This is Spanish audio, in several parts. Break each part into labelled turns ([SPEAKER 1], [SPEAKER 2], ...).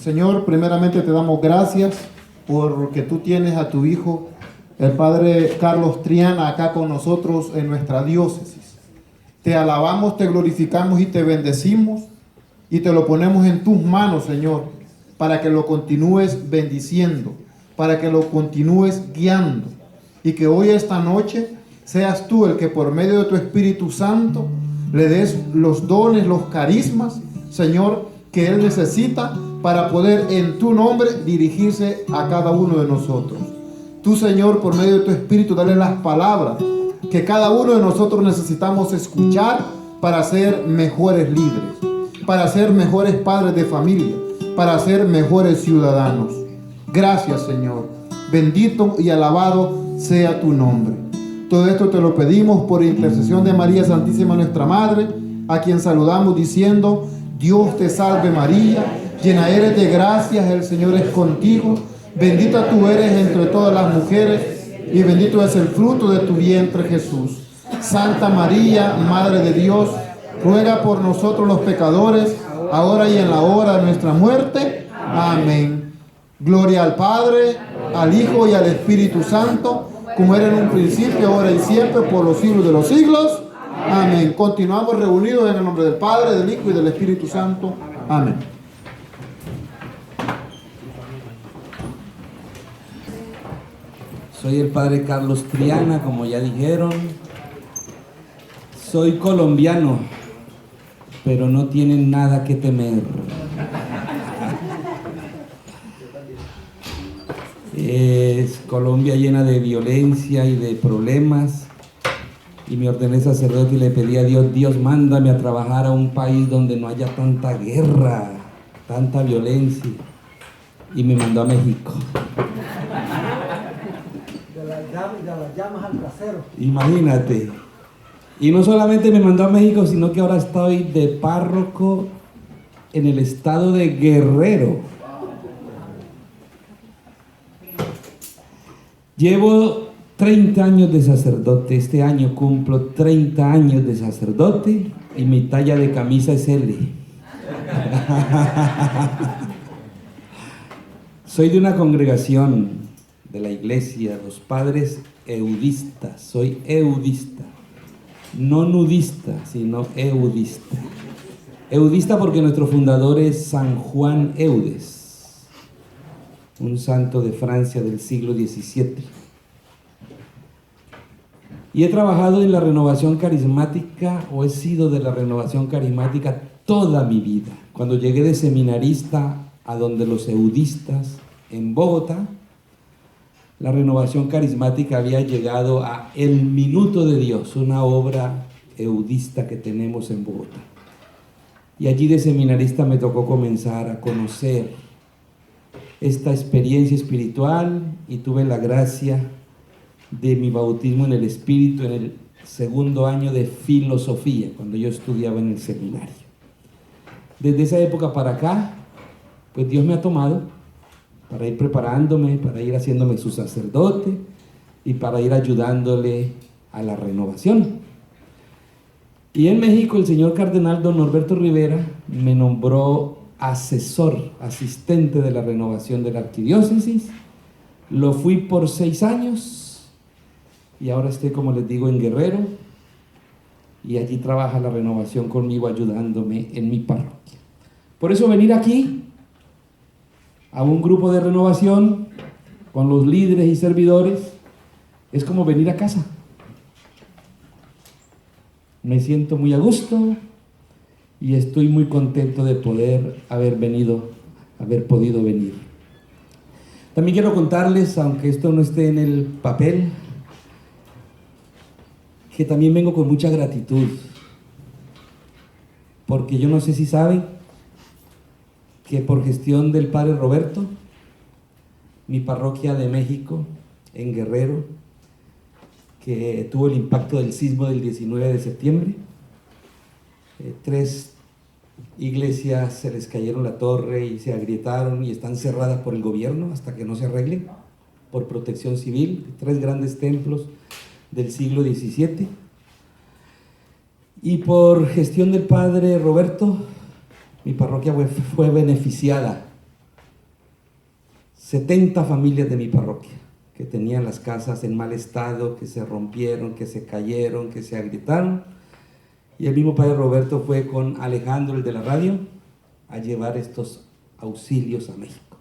[SPEAKER 1] Señor, primeramente te damos gracias porque tú tienes a tu hijo, el Padre Carlos Triana, acá con nosotros en nuestra diócesis. Te alabamos, te glorificamos y te bendecimos y te lo ponemos en tus manos, Señor, para que lo continúes bendiciendo, para que lo continúes guiando y que hoy, esta noche, seas tú el que por medio de tu Espíritu Santo le des los dones, los carismas, Señor, que Él necesita para poder en tu nombre dirigirse a cada uno de nosotros. Tú, Señor, por medio de tu Espíritu, dale las palabras que cada uno de nosotros necesitamos escuchar para ser mejores líderes, para ser mejores padres de familia, para ser mejores ciudadanos. Gracias, Señor. Bendito y alabado sea tu nombre. Todo esto te lo pedimos por intercesión de María Santísima, nuestra Madre, a quien saludamos diciendo: Dios te salve María, llena eres de gracias, el Señor es contigo, bendita tú eres entre todas las mujeres y bendito es el fruto de tu vientre, Jesús. Santa María, Madre de Dios, ruega por nosotros los pecadores, ahora y en la hora de nuestra muerte. Amén. Gloria al Padre, al Hijo y al Espíritu Santo, como era en un principio, ahora y siempre, por los siglos de los siglos. Amén. Continuamos reunidos en el nombre del Padre, del Hijo y del Espíritu Santo. Amén.
[SPEAKER 2] Soy el Padre Carlos Triana, como ya dijeron. Soy colombiano, pero no tienen nada que temer. Es Colombia llena de violencia y de problemas. Y me ordené sacerdote y le pedí a Dios: Dios, mándame a trabajar a un país donde no haya tanta guerra, tanta violencia. Y me mandó a México.
[SPEAKER 3] De las llamas al trasero.
[SPEAKER 2] Imagínate. Y no solamente me mandó a México, sino que ahora estoy de párroco en el estado de Guerrero. Llevo 30 años de sacerdote. Este año cumplo 30 años de sacerdote y mi talla de camisa es L. Soy de una congregación de la iglesia, los padres eudistas. Soy eudista, no nudista, sino eudista. Eudista porque nuestro fundador es San Juan Eudes, un santo de Francia del siglo XVII. Y he trabajado en la renovación carismática, o he sido de la renovación carismática toda mi vida. Cuando llegué de seminarista a donde los eudistas en Bogotá, la renovación carismática había llegado a El Minuto de Dios, una obra eudista que tenemos en Bogotá. Y allí de seminarista me tocó comenzar a conocer esta experiencia espiritual y tuve la gracia de mi bautismo en el Espíritu en el segundo año de filosofía, cuando yo estudiaba en el seminario. Desde esa época para acá, pues Dios me ha tomado para ir preparándome, para ir haciéndome su sacerdote y para ir ayudándole a la renovación. Y en México el señor cardenal don Norberto Rivera me nombró asistente de la renovación de la arquidiócesis. Lo fui por 6 años y ahora estoy, como les digo, en Guerrero y allí trabaja la renovación conmigo, ayudándome en mi parroquia. Por eso venir aquí a un grupo de renovación con los líderes y servidores es como venir a casa. Me siento muy a gusto y estoy muy contento de poder haber podido venir. También quiero contarles, aunque esto no esté en el papel, que también vengo con mucha gratitud, porque yo no sé si saben que por gestión del Padre Roberto, mi parroquia de México, en Guerrero, que tuvo el impacto del sismo del 19 de septiembre, 3 iglesias se les cayeron la torre y se agrietaron y están cerradas por el gobierno hasta que no se arreglen, por protección civil, 3 grandes templos del siglo XVII. Y por gestión del Padre Roberto, mi parroquia fue beneficiada 70 familias de mi parroquia que tenían las casas en mal estado, que se rompieron, que se cayeron, que se agrietaron. Y el mismo padre Roberto fue con Alejandro, el de la radio, a llevar estos auxilios a México.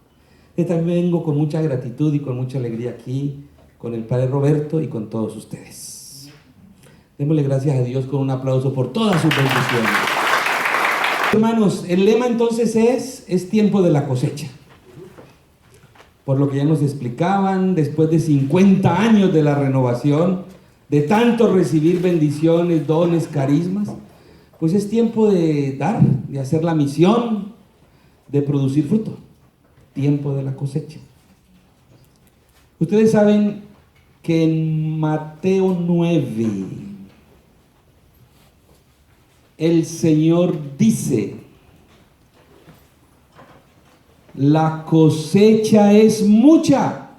[SPEAKER 2] Yo también vengo con mucha gratitud y con mucha alegría aquí, con el padre Roberto y con todos ustedes. Démosle gracias a Dios con un aplauso por todas sus bendiciones. Hermanos, el lema entonces es tiempo de la cosecha. Por lo que ya nos explicaban, después de 50 años de la renovación, de tanto recibir bendiciones, dones, carismas, pues es tiempo de dar, de hacer la misión, de producir fruto. Tiempo de la cosecha. Ustedes saben que en Mateo 9, el Señor dice: la cosecha es mucha,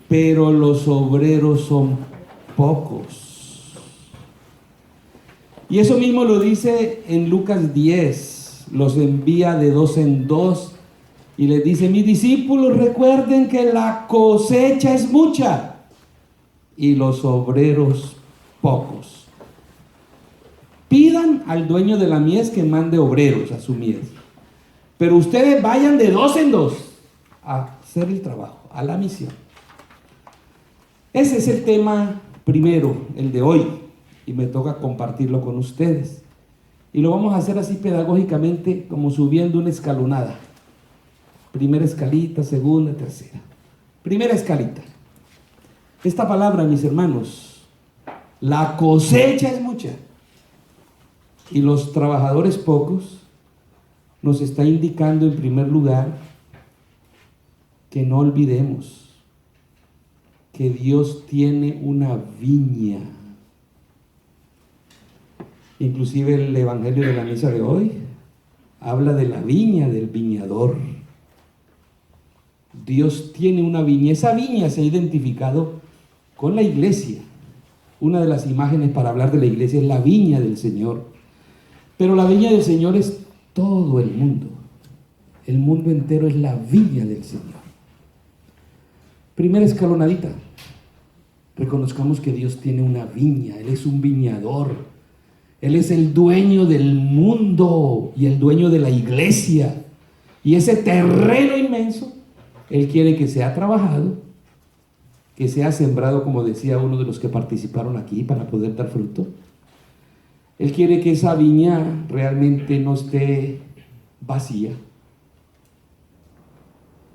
[SPEAKER 2] pero los obreros son pocos. Y eso mismo lo dice en Lucas 10, los envía de 2 en 2 y les dice: mis discípulos, recuerden que la cosecha es mucha y los obreros pocos. Pidan al dueño de la mies que mande obreros a su mies, pero ustedes vayan de 2 en 2 a hacer el trabajo, a la misión. Ese es el tema primero, el de hoy, y me toca compartirlo con ustedes. Y lo vamos a hacer así pedagógicamente, como subiendo una escalonada. Primera escalita, segunda, tercera. Primera escalita. Esta palabra, mis hermanos, la cosecha es mucha y los trabajadores pocos, nos está indicando en primer lugar que no olvidemos que Dios tiene una viña. Inclusive el evangelio de la misa de hoy habla de la viña, del viñador. Dios tiene una viña. Esa viña se ha identificado con la iglesia. Una de las imágenes para hablar de la iglesia es la viña del Señor. Pero la viña del Señor es todo el mundo. El mundo entero es la viña del Señor. Primera escalonadita. Reconozcamos que Dios tiene una viña. Él es un viñador. Él es el dueño del mundo y el dueño de la iglesia. Y ese terreno inmenso, Él quiere que sea trabajado, que sea sembrado, como decía uno de los que participaron aquí, para poder dar fruto. Él quiere que esa viña realmente no esté vacía,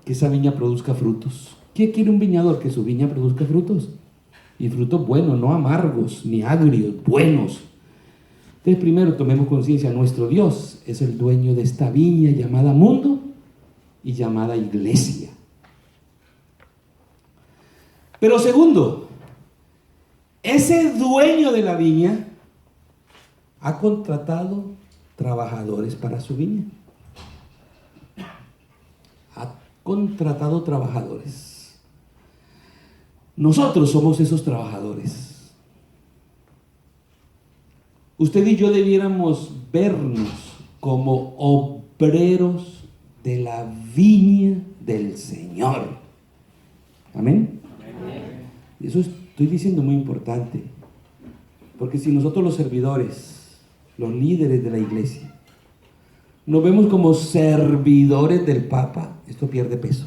[SPEAKER 2] que esa viña produzca frutos. ¿Qué quiere un viñador? Que su viña produzca frutos, y frutos buenos, no amargos ni agrios, buenos. Entonces primero tomemos conciencia, nuestro Dios es el dueño de esta viña llamada mundo y llamada iglesia. Pero segundo, ese dueño de la viña ha contratado trabajadores para su viña. Ha contratado trabajadores. Nosotros somos esos trabajadores. Usted y yo debiéramos vernos como obreros de la viña del Señor. Amén. Y eso estoy diciendo muy importante, porque si nosotros los servidores, los líderes de la iglesia, nos vemos como servidores del Papa, esto pierde peso.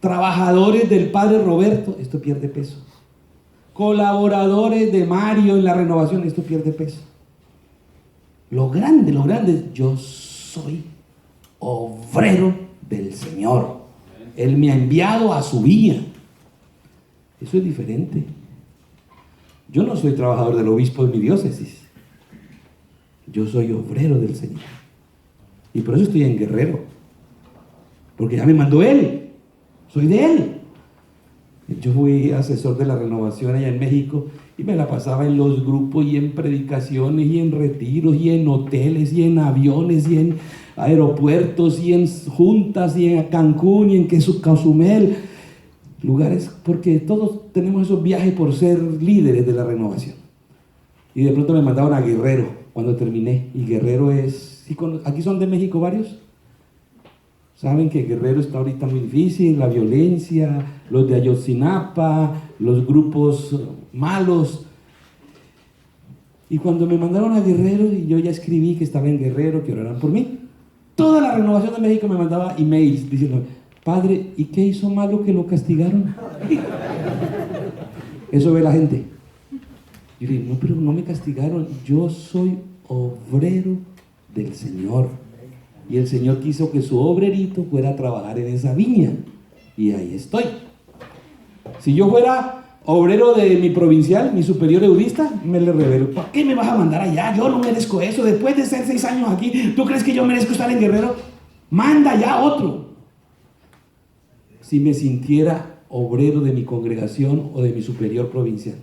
[SPEAKER 2] Trabajadores del Padre Roberto, esto pierde peso. Colaboradores de Mario en la renovación, esto pierde peso. Lo grande, yo soy obrero del Señor. Él me ha enviado a su viña. Eso es diferente. Yo no soy trabajador del obispo de mi diócesis. Yo soy obrero del Señor. Y por eso estoy en Guerrero. Porque ya me mandó Él. Soy de Él. Yo fui asesor de la renovación allá en México y me la pasaba en los grupos y en predicaciones y en retiros y en hoteles y en aviones y en aeropuertos y en juntas y en Cancún y en Cozumel. Lugares, porque todos tenemos esos viajes por ser líderes de la renovación. Y de pronto me mandaron a Guerrero cuando terminé. Y Guerrero es... ¿Aquí son de México varios? Saben que Guerrero está ahorita muy difícil, la violencia, los de Ayotzinapa, los grupos malos. Y cuando me mandaron a Guerrero, y yo ya escribí que estaba en Guerrero, que oraran por mí, toda la Renovación de México me mandaba emails diciendo, padre, ¿y qué hizo malo que lo castigaron? Eso ve la gente. Yo le digo, no, pero no me castigaron, yo soy obrero del Señor. Y el Señor quiso que su obrerito fuera a trabajar en esa viña. Y ahí estoy. Si yo fuera obrero de mi provincial, mi superior eudista, me le revelo. ¿Por qué me vas a mandar allá? Yo no merezco eso. Después de ser 6 años aquí, ¿tú crees que yo merezco estar en Guerrero? Manda ya otro. Si me sintiera obrero de mi congregación o de mi superior provincial.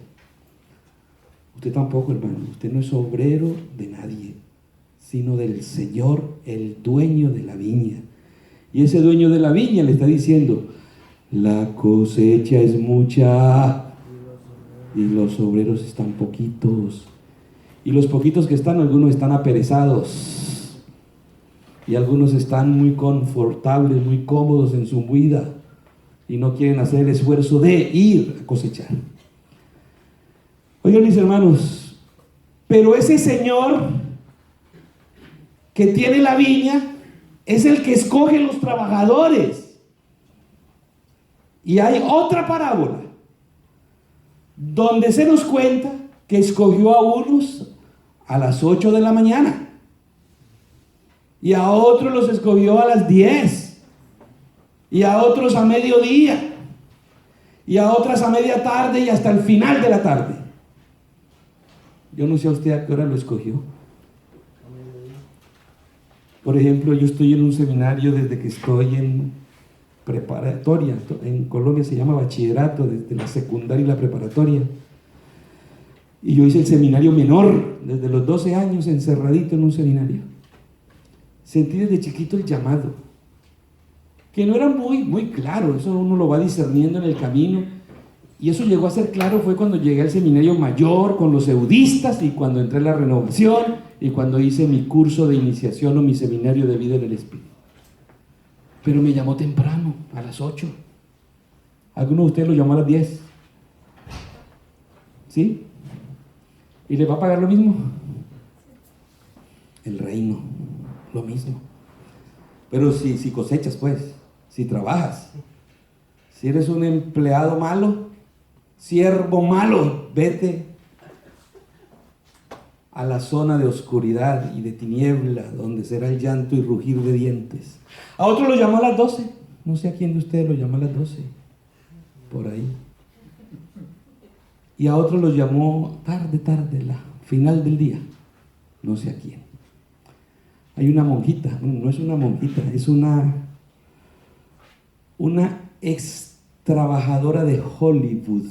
[SPEAKER 2] Usted tampoco, hermano. Usted no es obrero de nadie, sino del Señor, el dueño de la viña. Y ese dueño de la viña le está diciendo, la cosecha es mucha y los obreros están poquitos. Y los poquitos que están, algunos están aperezados y algunos están muy confortables, muy cómodos en su vida y no quieren hacer el esfuerzo de ir a cosechar. Oigan, mis hermanos, pero ese Señor que tiene la viña es el que escoge los trabajadores. Y hay otra parábola donde se nos cuenta que escogió a unos a las 8 de la mañana y a otros los escogió a las 10 y a otros a mediodía y a otras a media tarde y hasta el final de la tarde. Yo no sé a usted a qué hora lo escogió. Por ejemplo, yo estoy en un seminario desde que estoy en preparatoria. En Colombia se llama bachillerato, desde la secundaria y la preparatoria. Y yo hice el seminario menor, desde los 12 años, encerradito en un seminario. Sentí desde chiquito el llamado, que no era muy claro, eso uno lo va discerniendo en el camino. Y eso llegó a ser claro fue cuando llegué al seminario mayor con los eudistas y cuando entré en la renovación y cuando hice mi curso de iniciación o mi seminario de vida en el Espíritu. Pero me llamó temprano, a las 8. Alguno de ustedes lo llamó a las 10. ¿Sí? ¿Y le va a pagar lo mismo? El reino, lo mismo. Pero si cosechas, pues, si trabajas, si eres un empleado malo, siervo malo, vete a la zona de oscuridad y de tiniebla, donde será el llanto y rugir de dientes. A otro lo llamó a las 12. No sé a quién de ustedes lo llamó a las 12. Por ahí. Y a otro lo llamó tarde, la final del día. No sé a quién. Hay una monjita, bueno, no es una monjita, es una ex trabajadora de Hollywood.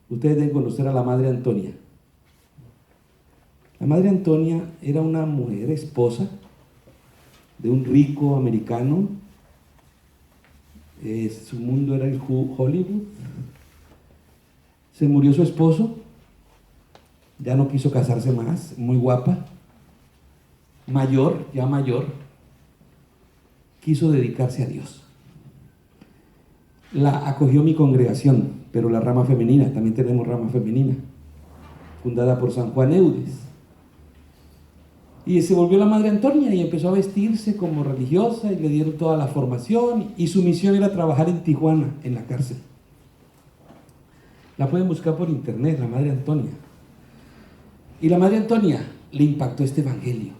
[SPEAKER 2] Ustedes deben conocer a la Madre Antonia. La Madre Antonia era una mujer esposa de un rico americano. Su mundo era el Hollywood. Se murió su esposo, ya no quiso casarse más, muy guapa, ya mayor, quiso dedicarse a Dios. La acogió mi congregación, pero la rama femenina, también tenemos rama femenina, fundada por San Juan Eudes. Y se volvió la Madre Antonia y empezó a vestirse como religiosa y le dieron toda la formación y su misión era trabajar en Tijuana, en la cárcel. La pueden buscar por internet, la Madre Antonia. Y la Madre Antonia le impactó este evangelio,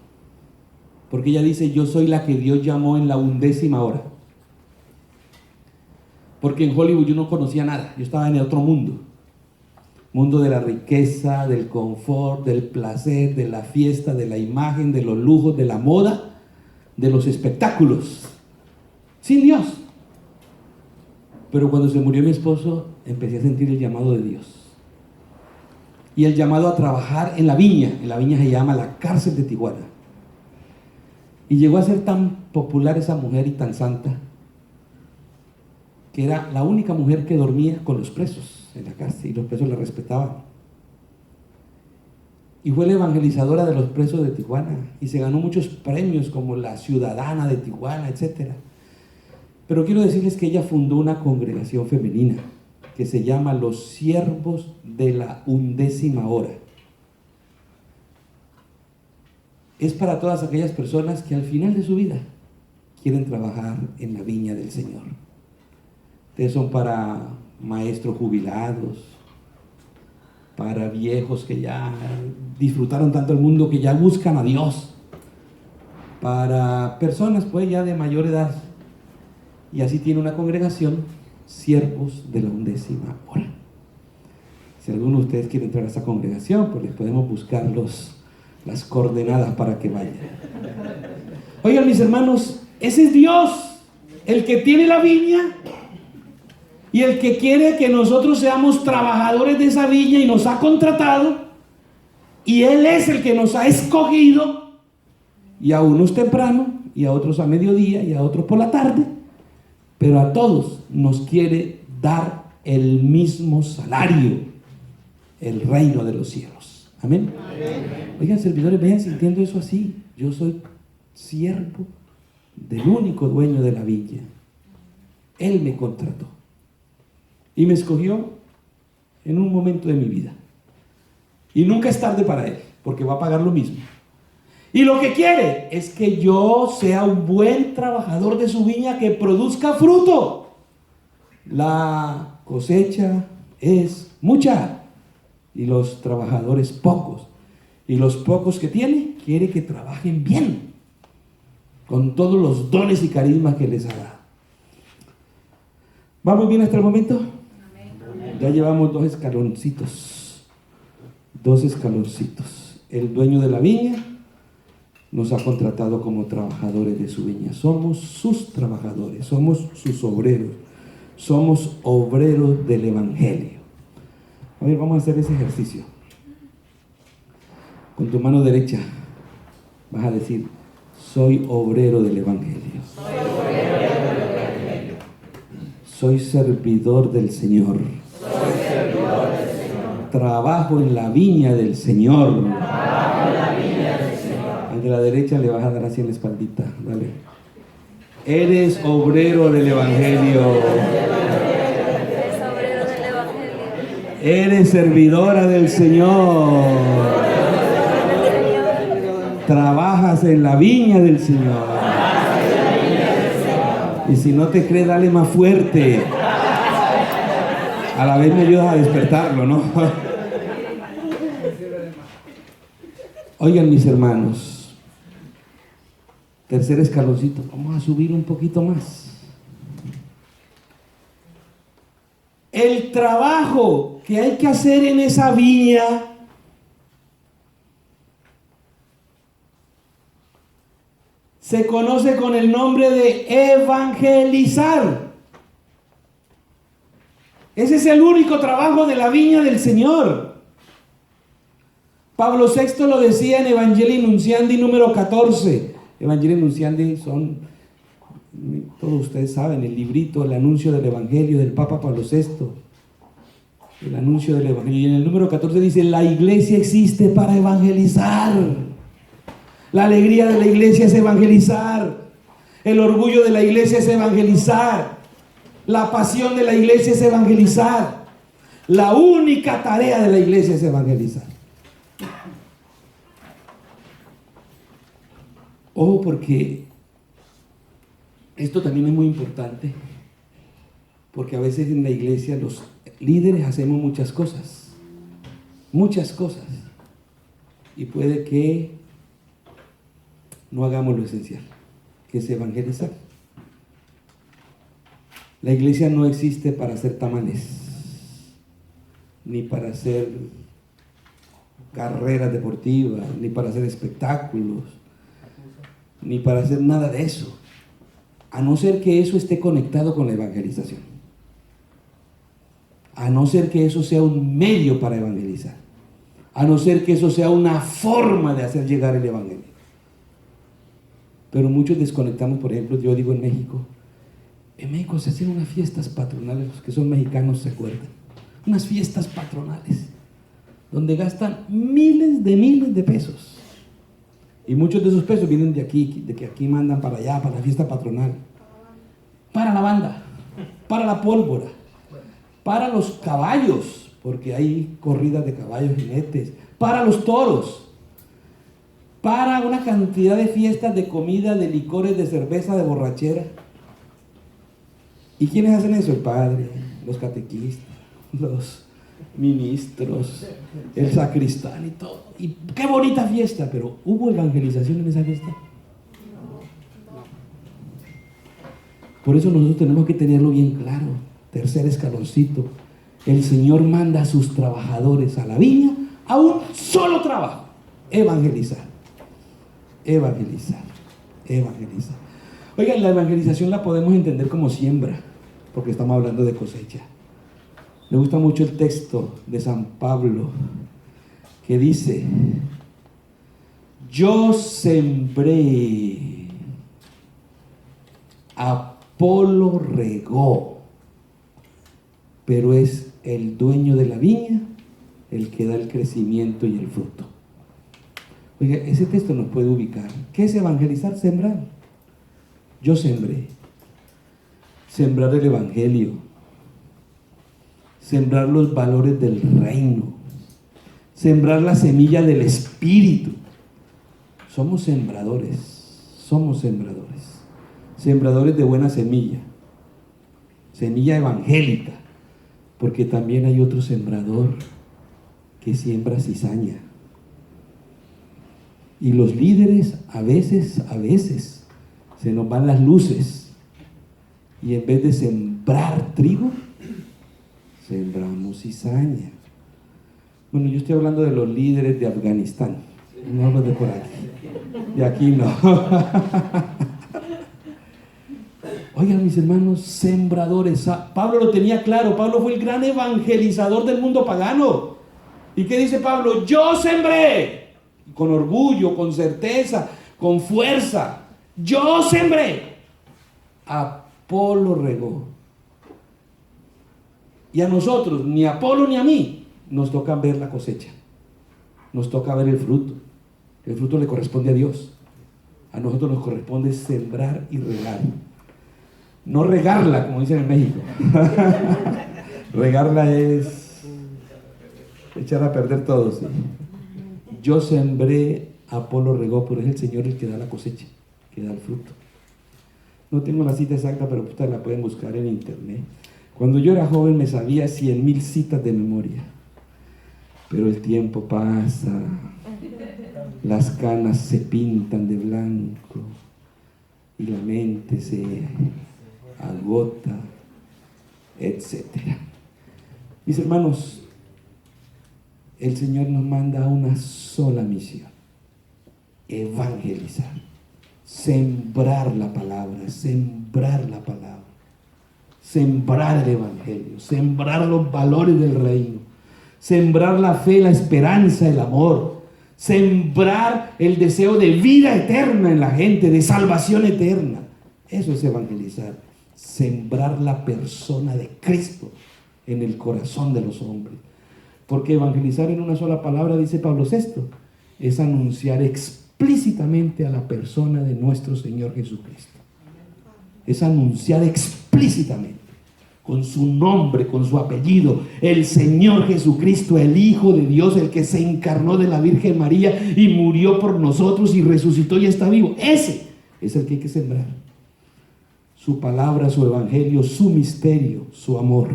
[SPEAKER 2] porque ella dice, yo soy la que Dios llamó en la 11ª hora. Porque en Hollywood yo no conocía nada, yo estaba en el otro mundo. Mundo de la riqueza, del confort, del placer, de la fiesta, de la imagen, de los lujos, de la moda, de los espectáculos. Sin Dios. Pero cuando se murió mi esposo, empecé a sentir el llamado de Dios. Y el llamado a trabajar en la viña. En la viña se llama la cárcel de Tijuana. Y llegó a ser tan popular esa mujer y tan santa, que era la única mujer que dormía con los presos en la cárcel y los presos la respetaban. Y fue la evangelizadora de los presos de Tijuana y se ganó muchos premios como la ciudadana de Tijuana, etc. Pero quiero decirles que ella fundó una congregación femenina que se llama Los Siervos de la 11ª Hora. Es para todas aquellas personas que al final de su vida quieren trabajar en la viña del Señor. Ustedes son para maestros jubilados, para viejos que ya disfrutaron tanto el mundo que ya buscan a Dios, para personas pues ya de mayor edad. Y así tiene una congregación, Siervos de la 11ª Hora. Si alguno de ustedes quiere entrar a esa congregación, pues les podemos buscar las coordenadas para que vayan. Oigan, mis hermanos, ese es Dios, el que tiene la viña y el que quiere que nosotros seamos trabajadores de esa viña y nos ha contratado, y Él es el que nos ha escogido, y a unos temprano y a otros a mediodía y a otros por la tarde, pero a todos nos quiere dar el mismo salario, el reino de los cielos. Amén. Oigan, servidores, vayan sintiendo eso así. Yo soy siervo del único dueño de la viña. Él me contrató y me escogió en un momento de mi vida, y nunca es tarde para Él, porque va a pagar lo mismo. Y lo que quiere es que yo sea un buen trabajador de su viña, que produzca fruto. La cosecha es mucha y los trabajadores pocos, y los pocos que tiene quiere que trabajen bien, con todos los dones y carismas que les ha dado. ¿Vamos bien hasta el momento? Ya llevamos 2 escaloncitos. 2 escaloncitos. El dueño de la viña nos ha contratado como trabajadores de su viña. Somos sus trabajadores, somos sus obreros, somos obreros del Evangelio. A ver, vamos a hacer ese ejercicio. Con tu mano derecha vas a decir: soy obrero del Evangelio. Soy servidor del Señor. Trabajo en la viña del Señor. Al de la derecha le vas a dar así en la espaldita. Dale. Eres obrero del Evangelio. Eres servidora del Señor. Trabajas en la viña del Señor. Y si no te crees, dale más fuerte. A la vez me ayudas a despertarlo, ¿no? Oigan, mis hermanos, tercer escaloncito, vamos a subir un poquito más. El trabajo que hay que hacer en esa viña se conoce con el nombre de evangelizar. Ese es el único trabajo de la viña del Señor. Pablo VI lo decía en Evangelii Nuntiandi número 14. Evangelii Nuntiandi son, todos ustedes saben, el librito, el anuncio del Evangelio del Papa Pablo VI. El anuncio del Evangelio. Y en el número 14 dice: la iglesia existe para evangelizar. La alegría de la iglesia es evangelizar. El orgullo de la iglesia es evangelizar. La pasión de la iglesia es evangelizar. La única tarea de la iglesia es evangelizar. Ojo, porque esto también es muy importante, porque a veces en la iglesia los líderes hacemos muchas cosas, y puede que no hagamos lo esencial, que es evangelizar. La iglesia no existe para hacer tamales, ni para hacer carreras deportivas, ni para hacer espectáculos, ni para hacer nada de eso, a no ser que eso esté conectado con la evangelización, a no ser que eso sea un medio para evangelizar, a no ser que eso sea una forma de hacer llegar el evangelio. Pero muchos desconectamos. Por ejemplo, yo digo en México se hacen unas fiestas patronales, los que son mexicanos se acuerdan, unas fiestas patronales donde gastan miles de pesos, y muchos de esos pesos vienen de aquí, de que aquí mandan para allá, para la fiesta patronal. para la banda, para la pólvora, para los caballos, porque hay corridas de caballos, jinetes, para los toros, para una cantidad de fiestas, de comida, de licores, de cerveza, de borrachera. ¿Y quiénes hacen eso? El padre, los catequistas, los ministros, el sacristán y todo. Y qué bonita fiesta, pero ¿hubo evangelización en esa fiesta? Por eso nosotros tenemos que tenerlo bien claro. Tercer escaloncito. El Señor manda a sus trabajadores a la viña a un solo trabajo: evangelizar. Evangelizar. Evangelizar. Oigan, la evangelización la podemos entender como siembra, porque estamos hablando de cosecha. Me gusta mucho el texto de San Pablo que dice: yo sembré, Apolo regó, pero es el dueño de la viña el que da el crecimiento y el fruto. Oiga, ese texto nos puede ubicar. ¿Qué es evangelizar? Sembrar. Yo sembré. Sembrar el evangelio. Sembrar los valores del reino. Sembrar la semilla del espíritu. Somos sembradores. Somos sembradores. Sembradores de buena semilla. Semilla evangélica. Porque también hay otro sembrador que siembra cizaña. Y los líderes a veces se nos van las luces y en vez de sembrar trigo, sembramos cizaña. Bueno, yo estoy hablando de los líderes de Afganistán, no los de por aquí. De aquí no. Oigan, mis hermanos, sembradores. Pablo lo tenía claro. Pablo fue el gran evangelizador del mundo pagano. ¿Y qué dice Pablo? Yo sembré. Con orgullo, con certeza, con fuerza. Yo sembré. Apolo regó. Y a nosotros, ni a Apolo ni a mí, nos toca ver la cosecha. Nos toca ver el fruto. El fruto le corresponde a Dios. A nosotros nos corresponde sembrar y regar. No regarla, como dicen en México. Regarla es echar a perder todo. ¿Sí? Yo sembré, Apolo regó, pero es el Señor el que da la cosecha, que da el fruto. No tengo la cita exacta, pero ustedes la pueden buscar en internet. Cuando yo era joven me sabía 100,000 citas de memoria. Pero el tiempo pasa, las canas se pintan de blanco y la mente se agota, etcétera. Mis hermanos, el Señor nos manda a una sola misión: evangelizar, sembrar la palabra, sembrar la palabra, sembrar el evangelio, sembrar los valores del reino, sembrar la fe, la esperanza, el amor, sembrar el deseo de vida eterna en la gente, de salvación eterna. Eso es evangelizar. Sembrar la persona de Cristo en el corazón de los hombres. Porque evangelizar, en una sola palabra, dice Pablo VI, es anunciar explícitamente a la persona de nuestro Señor Jesucristo. Es anunciar explícitamente, con su nombre, con su apellido, el Señor Jesucristo, el Hijo de Dios, el que se encarnó de la Virgen María y murió por nosotros y resucitó y está vivo. Ese es el que hay que sembrar. Su palabra, su evangelio, su misterio, su amor.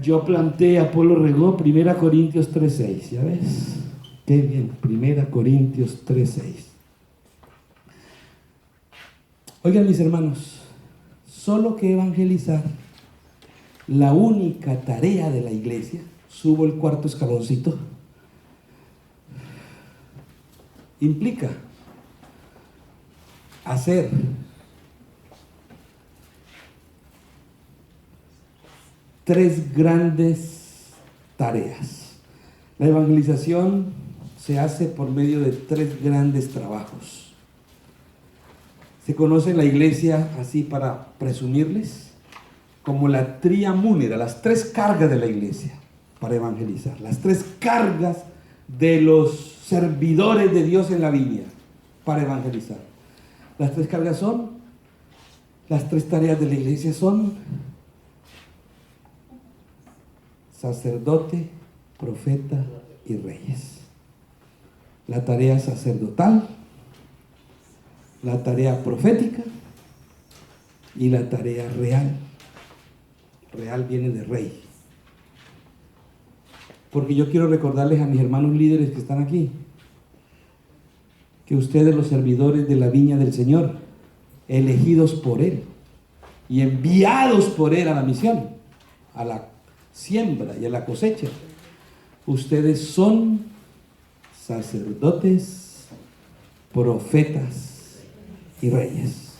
[SPEAKER 2] Yo planté, Apolo regó, 1 Corintios 3:6, ¿ya ves? Qué bien, 1 Corintios 3:6. Oigan, mis hermanos, solo que evangelizar, la única tarea de la iglesia, subo el cuarto escaloncito, implica hacer tres grandes tareas. La evangelización se hace por medio de tres grandes trabajos. Se conoce en la iglesia, así para presumirles, como la tria munera, las tres cargas de la iglesia para evangelizar, las tres cargas de los servidores de Dios en la viña para evangelizar. Las tres cargas son Las tres tareas de la iglesia son sacerdote, profeta y reyes. La tarea sacerdotal, la tarea profética y la tarea real. Real viene de rey. Porque yo quiero recordarles a mis hermanos líderes que están aquí, que ustedes, los servidores de la viña del Señor, elegidos por Él y enviados por Él a la misión, a la siembra y a la cosecha, ustedes son sacerdotes, profetas y reyes.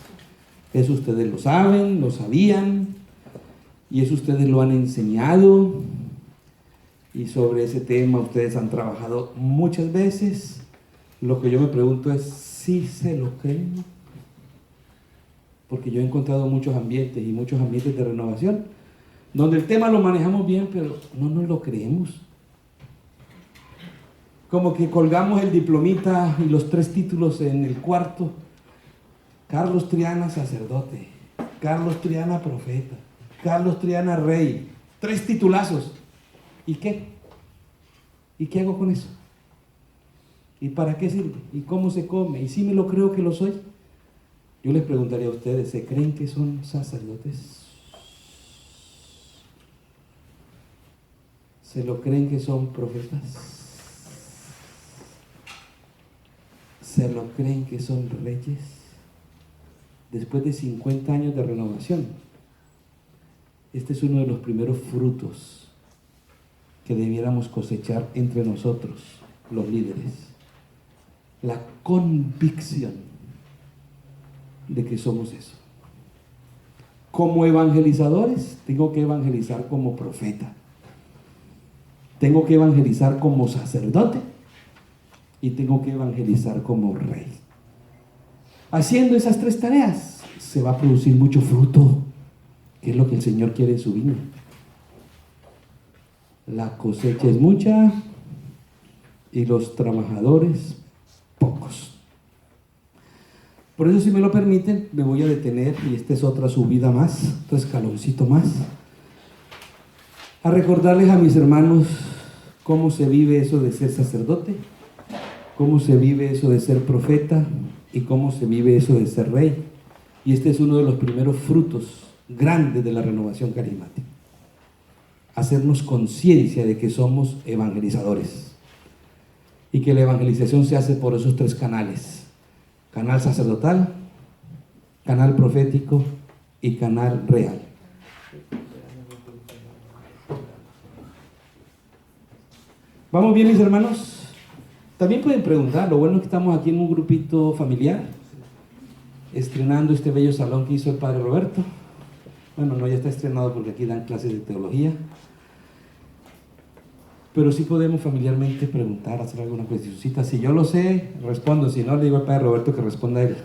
[SPEAKER 2] Eso ustedes lo saben, lo sabían, y eso ustedes lo han enseñado, y sobre ese tema ustedes han trabajado muchas veces. Lo que yo me pregunto es si se lo creen, porque yo he encontrado muchos ambientes y muchos ambientes de renovación donde el tema lo manejamos bien, pero no nos lo creemos. Como que colgamos el diplomita y los 3 títulos en el cuarto. Carlos Triana, sacerdote. Carlos Triana, profeta. Carlos Triana, rey. 3 titulazos. ¿Y qué? ¿Y qué hago con eso? ¿Y para qué sirve? ¿Y cómo se come? ¿Y si me lo creo que lo soy? Yo les preguntaría a ustedes, ¿se creen que son sacerdotes? ¿Se lo creen que son profetas? ¿Se lo creen que son reyes? Después de 50 años de renovación, este es uno de los primeros frutos que debiéramos cosechar entre nosotros, los líderes. La convicción de que somos eso. Como evangelizadores, tengo que evangelizar como profeta. Tengo que evangelizar como sacerdote y tengo que evangelizar como rey. Haciendo esas 3 tareas, se va a producir mucho fruto, que es lo que el Señor quiere en su viña. La cosecha es mucha y los trabajadores pocos. Por eso, si me lo permiten, me voy a detener, y esta es otra subida más, otro escaloncito más, a recordarles a mis hermanos cómo se vive eso de ser sacerdote, cómo se vive eso de ser profeta y cómo se vive eso de ser rey. Y este es uno de los primeros frutos grandes de la renovación carismática. Hacernos conciencia de que somos evangelizadores y que la evangelización se hace por esos 3 canales: canal sacerdotal, canal profético y canal real. ¿Vamos bien, mis hermanos? También pueden preguntar. Lo bueno es que estamos aquí en un grupito familiar, estrenando este bello salón que hizo el padre Roberto. Bueno, no, ya está estrenado porque aquí dan clases de teología, pero sí podemos familiarmente preguntar, hacer alguna cuestioncita. Si yo lo sé, respondo. Si no, le digo al padre Roberto que responda a él.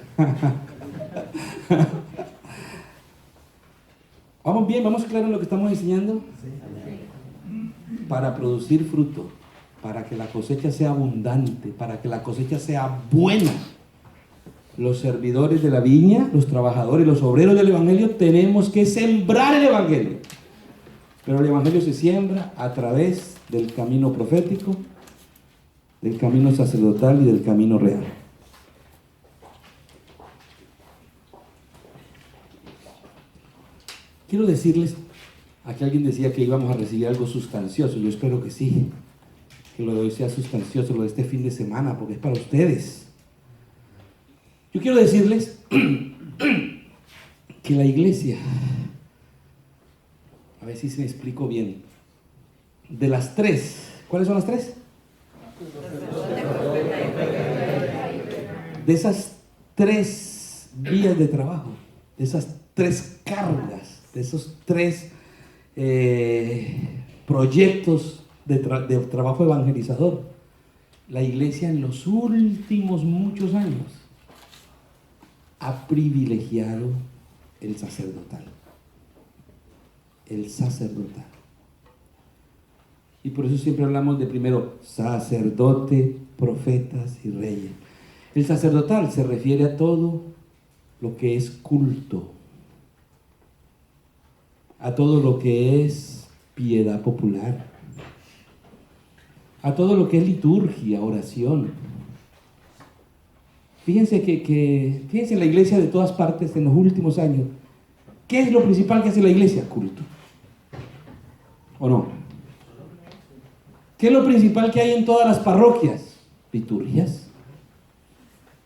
[SPEAKER 2] ¿Vamos bien? ¿Vamos claro en lo que estamos enseñando? Para producir fruto, para que la cosecha sea abundante, para que la cosecha sea buena, los servidores de la viña, los trabajadores, los obreros del evangelio, tenemos que sembrar el evangelio. Pero el evangelio se siembra a través del camino profético, del camino sacerdotal y del camino real. Quiero decirles, aquí alguien decía que íbamos a recibir algo sustancioso. Yo espero que sí, que lo de hoy sea sustancioso, lo de este fin de semana, porque es para ustedes. Yo quiero decirles que la iglesia, a ver si se me explico bien, de las 3, ¿cuáles son las 3? De esas 3 vías de trabajo, de esas 3 cargas, de esos 3 proyectos de trabajo evangelizador, la iglesia en los últimos muchos años ha privilegiado el sacerdotal. El sacerdotal. Y por eso siempre hablamos de primero sacerdote, profetas y reyes. El sacerdotal se refiere a todo lo que es culto, a todo lo que es piedad popular, a todo lo que es liturgia, oración. Fíjense fíjense en la iglesia de todas partes en los últimos años. ¿Qué es lo principal que hace la iglesia? Culto. ¿O no? ¿Qué es lo principal que hay en todas las parroquias? Liturgias.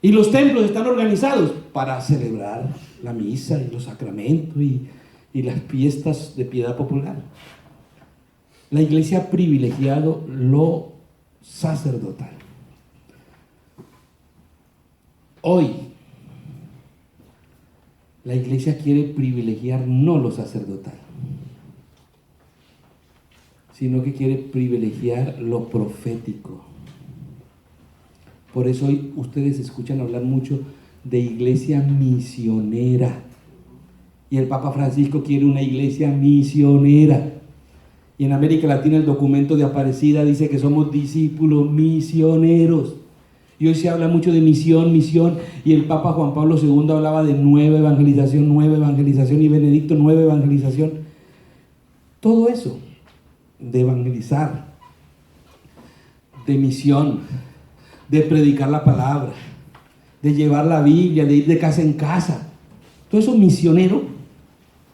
[SPEAKER 2] Y los templos están organizados para celebrar la misa y los sacramentos y las fiestas de piedad popular. La iglesia ha privilegiado lo sacerdotal. Hoy, la iglesia quiere privilegiar no lo sacerdotal, sino que quiere privilegiar lo profético. Por eso hoy ustedes escuchan hablar mucho de iglesia misionera. Y el Papa Francisco quiere una iglesia misionera. Y en América Latina el documento de Aparecida dice que somos discípulos misioneros. Y hoy se habla mucho de misión, y el Papa Juan Pablo II hablaba de nueva evangelización, y Benedicto, nueva evangelización. Todo eso, de evangelizar, de misión, de predicar la palabra, de llevar la Biblia, de ir de casa en casa. Todo eso misionero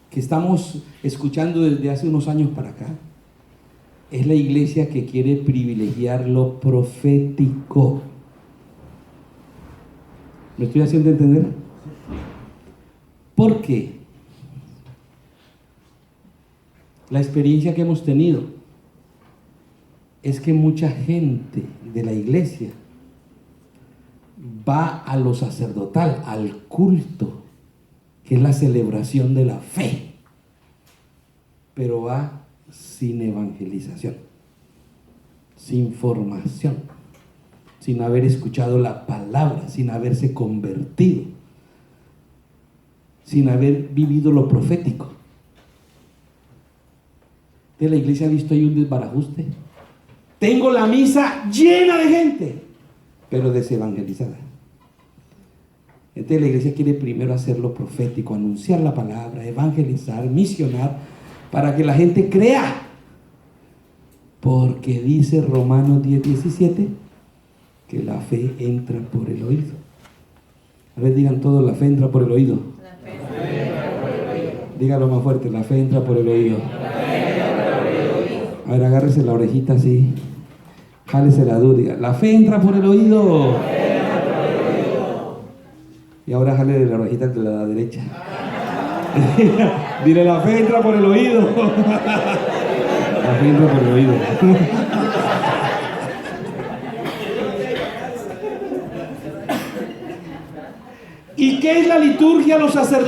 [SPEAKER 2] que estamos escuchando desde hace unos años para acá, es la iglesia que quiere privilegiar lo profético. ¿Me estoy haciendo entender? ¿Por qué? La experiencia que hemos tenido es que mucha gente de la iglesia va a lo sacerdotal, al culto, que es la celebración de la fe, pero va sin evangelización, sin formación, sin haber escuchado la palabra, sin haberse convertido, sin haber vivido lo profético. De la iglesia ha visto ahí un desbarajuste. Tengo la misa llena de gente, pero desevangelizada. Entonces la iglesia quiere primero hacer lo profético, anunciar la palabra, evangelizar, misionar, para que la gente crea. Porque dice Romanos 10:17 que la fe entra por el oído. A ver, digan todos, la fe entra por el oído. Dígalo más fuerte, la fe entra por el oído. A ver, agárrese la orejita así, jálese la dura, diga, la fe entra por el oído. Y ahora jale la orejita de la derecha. Dile, la fe entra por el oído. La fe entra por el oído. ¿Y qué es la liturgia? Los sacerdotes